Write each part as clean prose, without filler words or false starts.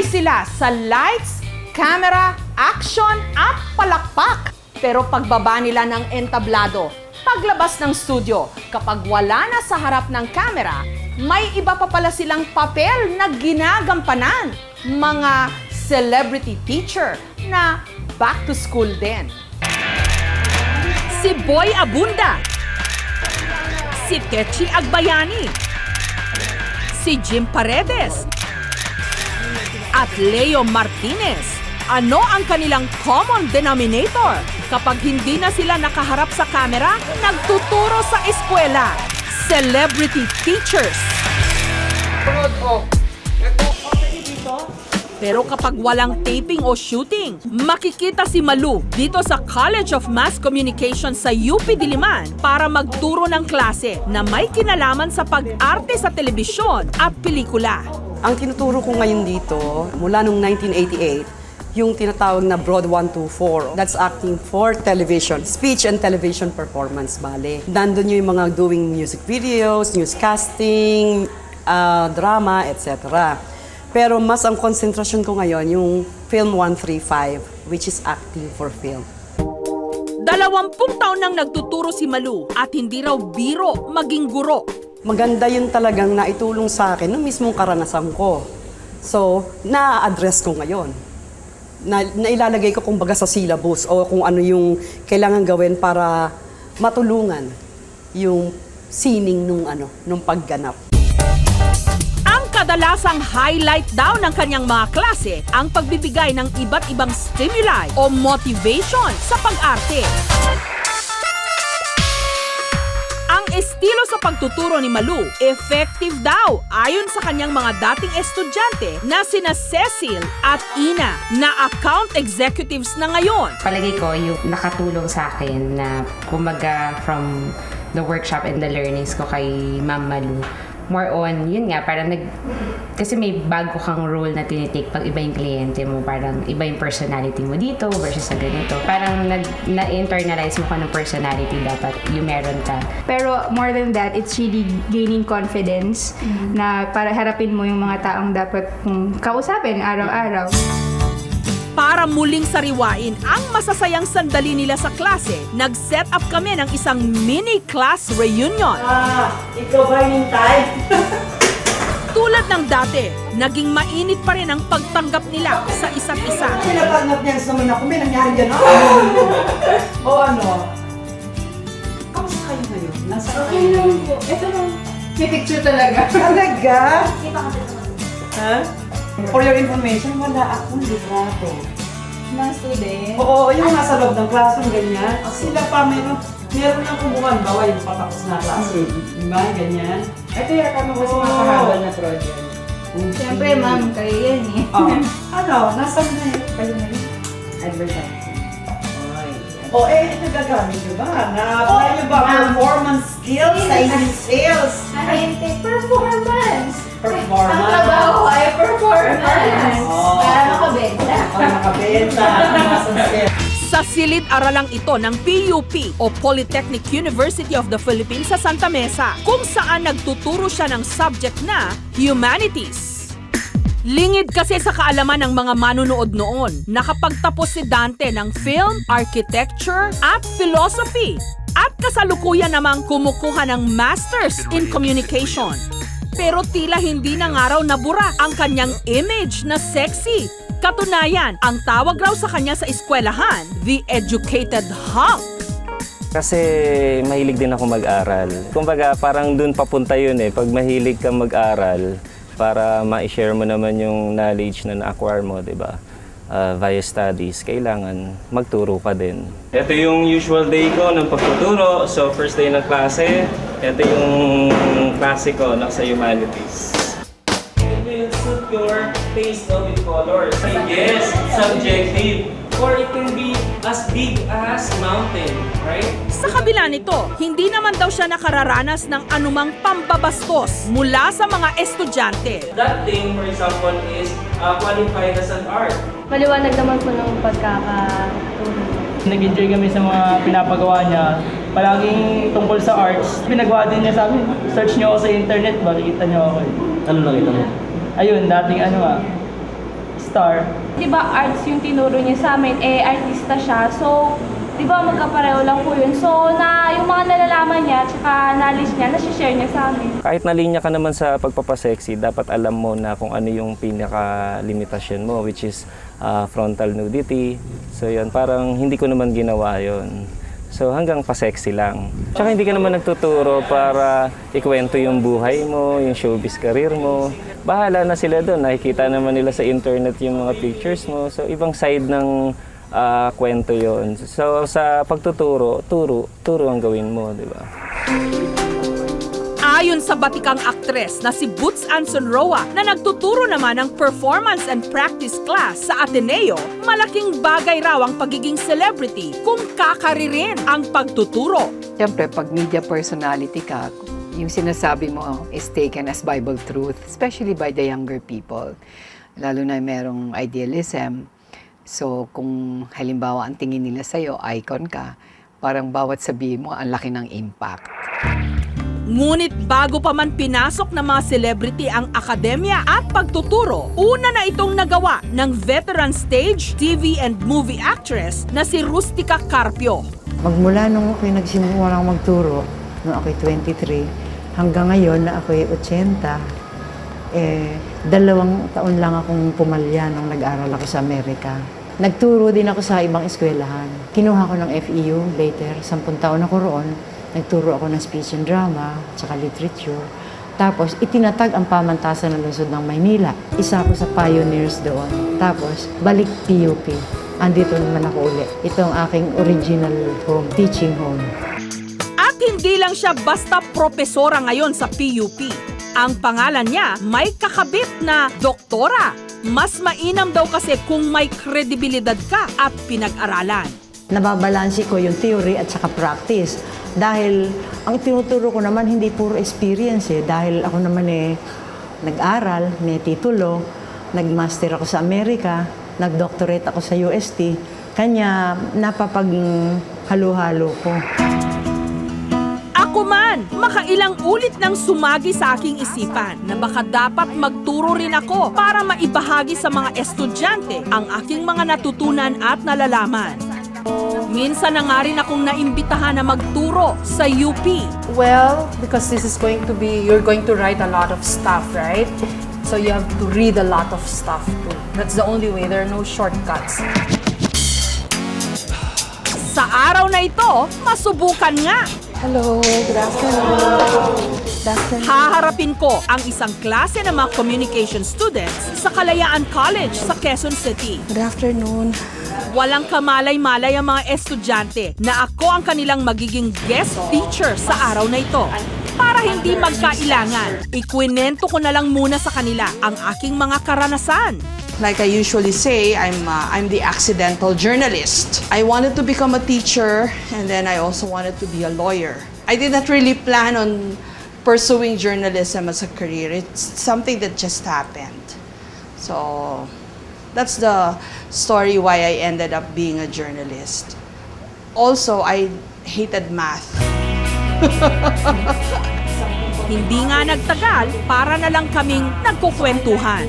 sila sa lights, camera, action at palakpak. Pero pagbaba nila ng entablado, paglabas ng studio, kapag wala na sa harap ng camera, may iba pa pala silang papel na ginagampanan. Mga celebrity teacher na back to school din. Si Boy Abunda, si Techi Agbayani, si Jim Paredes, at Leo Martinez. Ano ang kanilang common denominator? Kapag hindi na sila nakaharap sa camera, nagtuturo sa eskwela. Celebrity teachers. Pero kapag walang taping o shooting, makikita si Malu dito sa College of Mass Communication sa UP Diliman para magturo ng klase na may kinalaman sa pag-arte sa telebisyon at pelikula. Ang tinuturo ko ngayon dito, mula noong 1988, yung tinatawag na Broad 124. That's acting for television, speech and television performance, bale. Nandun yung mga doing music videos, newscasting, drama, etc. Pero mas ang konsentrasyon ko ngayon yung Film 135, which is acting for film. 20 taon nang nagtuturo si Malu at hindi raw biro maging guro. Maganda yun talagang naitulong sa akin ng mismong karanasan ko. So, na-address ko ngayon. Nailalagay ko kumbaga sa syllabus o kung ano yung kailangan gawin para matulungan yung sining nung pagganap. Ang kadalasang highlight daw ng kanyang mga klase ang pagbibigay ng iba't ibang stimuli o motivation sa pag-arte. Ang estilo sa pagtuturo ni Malu, effective daw ayon sa kanyang mga dating estudyante na sina Cecil at Ina na account executives na ngayon. Palagay ko yung nakatulong sa akin na kumaga from the workshop and the learnings ko kay Ma'am Malu. More on, yun nga, parang kasi may bago kang role na tinitake pag iba yung kliyente mo, parang iba yung personality mo dito versus sa ganito. Parang na-internalize mo ka ng personality dapat yung meron ka. Pero more than that, it's really gaining confidence na para harapin mo yung mga taong dapat mong kausapin araw-araw. Para muling sariwain ang masasayang sandali nila sa klase, nag-set up kami ng isang mini class reunion. Ikaw ba yung type? Tulad ng dati, naging mainit pa rin ang pagtanggap nila sa isa't isa. Pinatanggap niya sa naman ako, may nangyari gano'n. O ano? Kamusta kayo ngayon? Nasa Okay lang po. Ito lang. May picture talaga. Talaga? Kita kasi naman. Ha? For your information, wala akong litrato. Mga student. Oo, yung nasa loob ng classroom, ganyan. Sila pa, meron nang kumuhan, bawa yung patapos na klase. Diba? Ganyan. Ito yung kami mas makahabal na project. Siyempre, ma'am, kayo yan eh. Ano? Nasaan na yun? Kayo na yun? Advertising. Nagagamit nyo ba? Na-apply nyo ba performance skills sa inyong sales? Performance! Performance. Ang trabaho ay performance! Para makabenta. Para makabenta. Nasa sales. Sa silid-aralang ito ng PUP o Polytechnic University of the Philippines sa Santa Mesa, kung saan nagtuturo siya ng subject na Humanities. Lingid kasi sa kaalaman ng mga manunood noon, nakapagtapos si Dante ng film, architecture at philosophy. At kasalukuyan namang kumukuha ng Masters in Communication. Pero tila hindi na nga raw nabura ang kanyang image na sexy. Katunayan, ang tawag raw sa kanya sa eskwelahan, the educated hunk. Kasi mahilig din ako mag-aral. Kumbaga parang dun papunta yun eh. Pag mahilig ka mag-aral, para ma-share mo naman yung knowledge na na-acquire mo, di ba? Via studies, kailangan magturo ka din. Ito yung usual day ko ng pagtuturo. So, first day ng klase, ito yung klase ko nasa Humanities. It will suit your taste with colors. Yes, subjective. Or it can be as big as mountain, right? Sa kabila nito, hindi naman daw siya nakararanas ng anumang pambabastos mula sa mga estudyante. That thing, for example, is qualified as an art. Maliwanag naman po ng pagkakatulong. Nag-enjoy kami sa mga pinapagawa niya. Palaging tungkol sa arts. Pinagawa din niya sa amin. Search niyo ako sa internet, makikita niyo ako. Ano nakita mo? Ayun, dating star. Di ba arts yung tinuro niya sa amin, artista siya. So, di ba magkapareho lang po yun. So, yung mga nalalaman niya, tsaka knowledge niya, nasi-share niya sa amin. Kahit nalinya ka naman sa pagpapasexy, dapat alam mo na kung ano yung pinaka-limitasyon mo, which is frontal nudity. So yun, parang hindi ko naman ginawa yun. So hanggang pa-sexy lang. Tsaka hindi ka naman nagtuturo para ikwento yung buhay mo, yung showbiz career mo. Bahala na sila doon. Nakikita naman nila sa internet yung mga pictures mo. So ibang side ng kwento yon. So sa pagtuturo, turo ang gawin mo, di ba? Ayon sa batikang aktres na si Boots Anson Roa na nagtuturo naman ng performance and practice class sa Ateneo, malaking bagay raw ang pagiging celebrity kung kakaririn ang pagtuturo. Siyempre, pag media personality ka, yung sinasabi mo is taken as Bible truth, especially by the younger people. Lalo na merong idealism. So, kung halimbawa ang tingin nila sa'yo, icon ka, parang bawat sabihin mo, ang laki ng impact. Ngunit bago pa man pinasok ng mga celebrity ang akademya at pagtuturo, una na itong nagawa ng veteran stage, TV and movie actress na si Rustica Carpio. Magmula nung ako'y nagsimula ng magturo, nung ako'y 23, hanggang ngayon na ako'y 80, 2 taon lang akong pumalya nung nag-aral ako sa Amerika. Nagturo din ako sa ibang eskwelahan. Kinuha ko ng FEU later, 10 taon ako roon. Nagturo ako ng speech and drama, tsaka literature. Tapos, itinatag ang pamantasan ng lungsod ng Maynila. Isa ako sa pioneers doon. Tapos, balik PUP. Andito naman ako ulit. Ito ang aking original home, teaching home. At hindi lang siya basta propesora ngayon sa PUP. Ang pangalan niya may kakabit na doktora. Mas mainam daw kasi kung may kredibilidad ka at pinag-aralan. Nababalansi ko yung theory at saka practice. Dahil ang tinuturo ko naman hindi puro experience Dahil ako naman nag-aral, may titulo, nag-master ako sa Amerika, nag-doctorate ako sa UST. Kanya napapag-halo-halo ko. Ako man, makailang ulit nang sumagi sa aking isipan na baka dapat magturo rin ako para maibahagi sa mga estudyante ang aking mga natutunan at nalalaman. Minsan na nga rin akong naimbitahan na magturo sa UP. Well, because this is going to be, you're going to write a lot of stuff, right? So you have to read a lot of stuff too. That's the only way. There are no shortcuts. Sa araw na ito, masubukan nga. Hello, good afternoon. Haharapin ko ang isang klase ng mga communication students sa Kalayaan College sa Quezon City. Good afternoon. Walang kamalay-malay ang mga estudyante na ako ang kanilang magiging guest teacher sa araw na ito. Para hindi magkailangan, ikwinento ko na lang muna sa kanila ang aking mga karanasan. Like I usually say, I'm the accidental journalist. I wanted to become a teacher, and then I also wanted to be a lawyer. I did not really plan on pursuing journalism as a career. It's something that just happened. So that's the story why I ended up being a journalist. Also, I hated math. Hindi nga nagtagal, para na lang kaming nagkukwentuhan.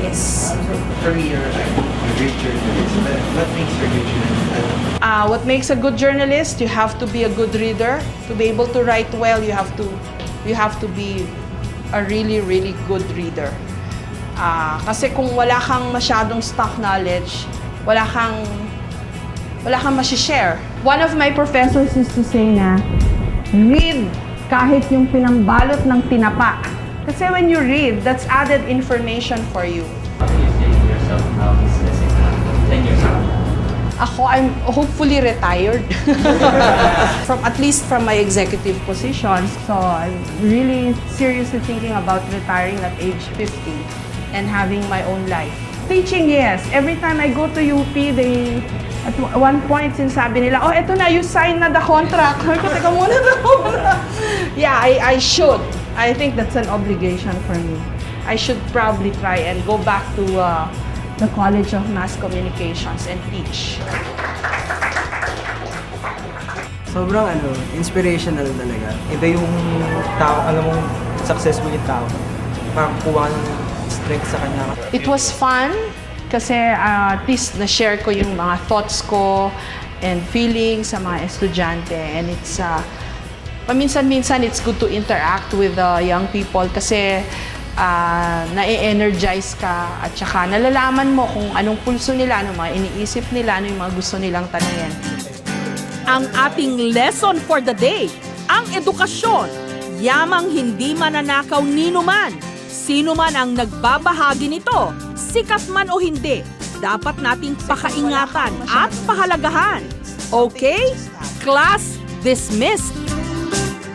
Yes. Career, a great journalist. What makes you a good journalist? What makes a good journalist? You have to be a good reader. To be able to write well, you have to be a really, really good reader. Kasi kung wala kang masyadong stock knowledge, wala kang masishare. One of my professors used to say na, read kahit yung pinambalot ng tinapa. Kasi when you read, that's added information for you. How do you see yourself now, let's say, 10 years ago? Ako, I'm hopefully retired. At least from my executive positions. So I'm really seriously thinking about retiring at age 50 and having my own life. Teaching, yes. Every time I go to UP, at one point, sinasabi nila, oh, eto na, you signed na the contract. Teka muna na. Yeah, I should. I think that's an obligation for me. I should probably try and go back to the College of Mass Communications and teach. Sobrang inspirational talaga. Iba yung tao, alam mo, successful yung tao. Makakuha ng strength sa kanya. It was fun. kasi at least na-share ko yung mga thoughts ko and feelings sa mga estudyante. And it's, paminsan-minsan it's good to interact with the young people kasi na-energize ka at saka nalalaman mo kung anong pulso nila, anong mga iniisip nila, ano yung mga gusto nilang tanungin. Ang ating lesson for the day, ang edukasyon. Yamang hindi mananakaw nino man. Sino man ang nagbabahagi nito, sikat man o hindi, dapat nating pakaingatan at pahalagahan. Okay? Class dismissed.